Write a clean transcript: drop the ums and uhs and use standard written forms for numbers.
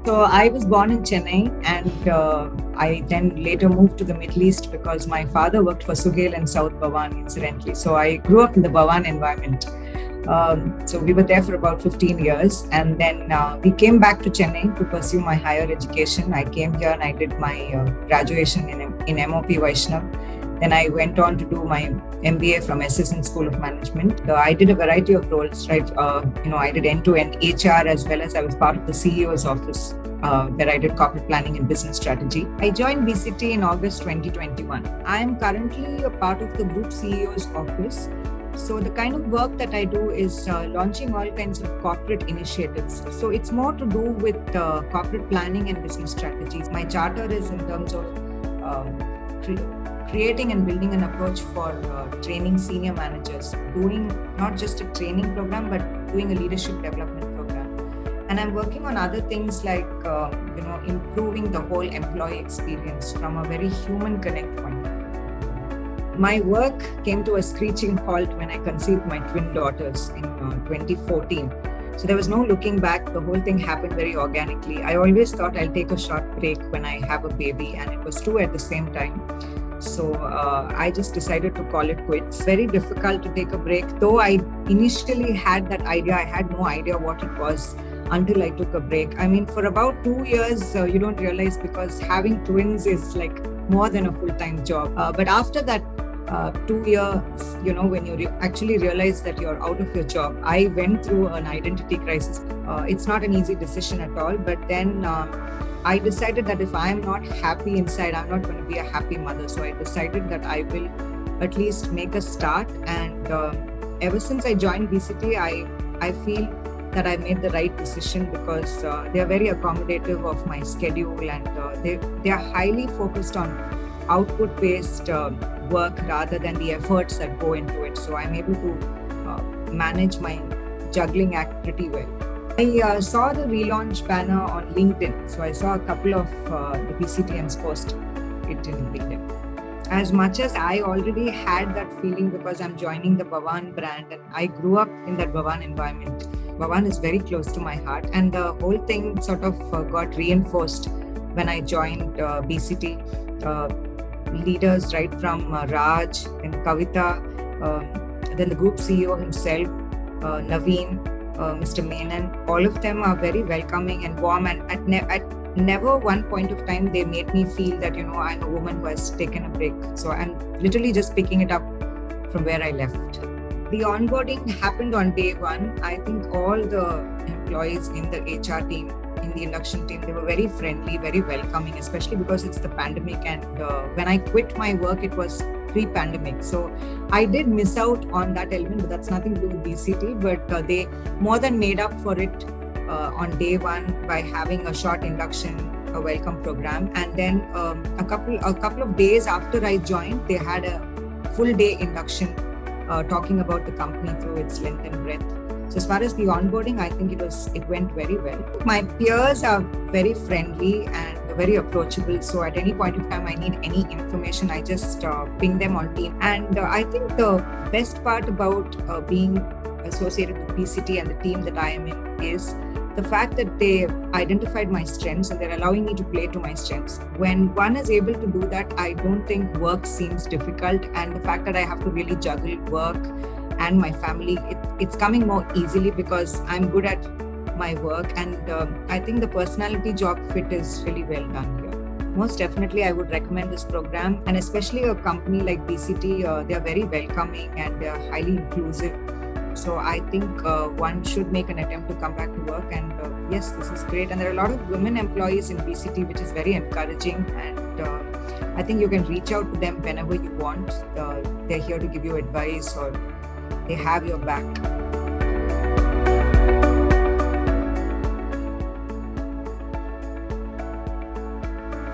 So I was born in Chennai, and I then later moved to the Middle East because my father worked for Suhail in South Bahwan, incidentally. So I grew up in the Bahwan environment. So we were there for about 15 years, and then we came back to Chennai to pursue my higher education. I came here and I did my graduation in MOP Vaishnav. Then I went on to do my MBA from SSN School of Management. I did a variety of roles, right? I did end-to-end HR, as well as I was part of the CEO's office, where I did corporate planning and business strategy. I joined BCT in August 2021. I am currently a part of the group CEO's office. So the kind of work that I do is launching all kinds of corporate initiatives. So it's more to do with corporate planning and business strategies. My charter is in terms of creating and building an approach for training senior managers, doing not just a training program, but doing a leadership development program. And I'm working on other things like, improving the whole employee experience from a very human connect point. My work came to a screeching halt when I conceived my twin daughters in 2014. So there was no looking back. The whole thing happened very organically. I always thought I'll take a short break when I have a baby, and it was two at the same time. So I just decided to call it quits. Very difficult to take a break. Though I initially had that idea, I had no idea what it was until I took a break. I mean, for about 2 years, you don't realize, because having twins is like more than a full-time job. But after that 2 years, when you actually realize that you're out of your job, I went through an identity crisis. It's not an easy decision at all, but then I decided that if I'm not happy inside, I'm not going to be a happy mother. So I decided that I will at least make a start. And ever since I joined BCT, I feel that I made the right decision, because they are very accommodative of my schedule, and they are highly focused on output-based work rather than the efforts that go into it. So I'm able to manage my juggling act pretty well. I saw the relaunch banner on LinkedIn. So I saw a couple of the BCTMs post it in LinkedIn. As much as I already had that feeling, because I'm joining the Bahwan brand and I grew up in that Bahwan environment. Bahwan is very close to my heart, and the whole thing sort of got reinforced when I joined BCT. Leaders right from Raj and Kavita, then the group CEO himself, Naveen, Mr. Menon, all of them are very welcoming and warm, and at never one point of time they made me feel that, I'm a woman who has taken a break. So I'm literally just picking it up from where I left. The onboarding happened on day one. I think all the employees in the HR team, in the induction team, they were very friendly, very welcoming, especially because it's the pandemic. And when I quit my work, it was pre-pandemic. So I did miss out on that element, but that's nothing to do with BCT. But they more than made up for it on day one by having a short induction, a welcome program. And then a couple of days after I joined, they had a full day induction talking about the company through its length and breadth. So as far as the onboarding, I think it went very well. My peers are very friendly and very approachable. So at any point of time I need any information, I just ping them on Team. And I think the best part about being associated with BCT and the team that I am in is the fact that they identified my strengths and they're allowing me to play to my strengths. When one is able to do that, I don't think work seems difficult. And the fact that I have to really juggle work and my family, it's coming more easily because I'm good at my work. And I think the personality job fit is really well done here. Most definitely, I would recommend this program, and especially a company like BCT, they're very welcoming and they're highly inclusive. So I think one should make an attempt to come back to work. And yes, this is great. And there are a lot of women employees in BCT, which is very encouraging. And I think you can reach out to them whenever you want. They're here to give you advice, or they have your back.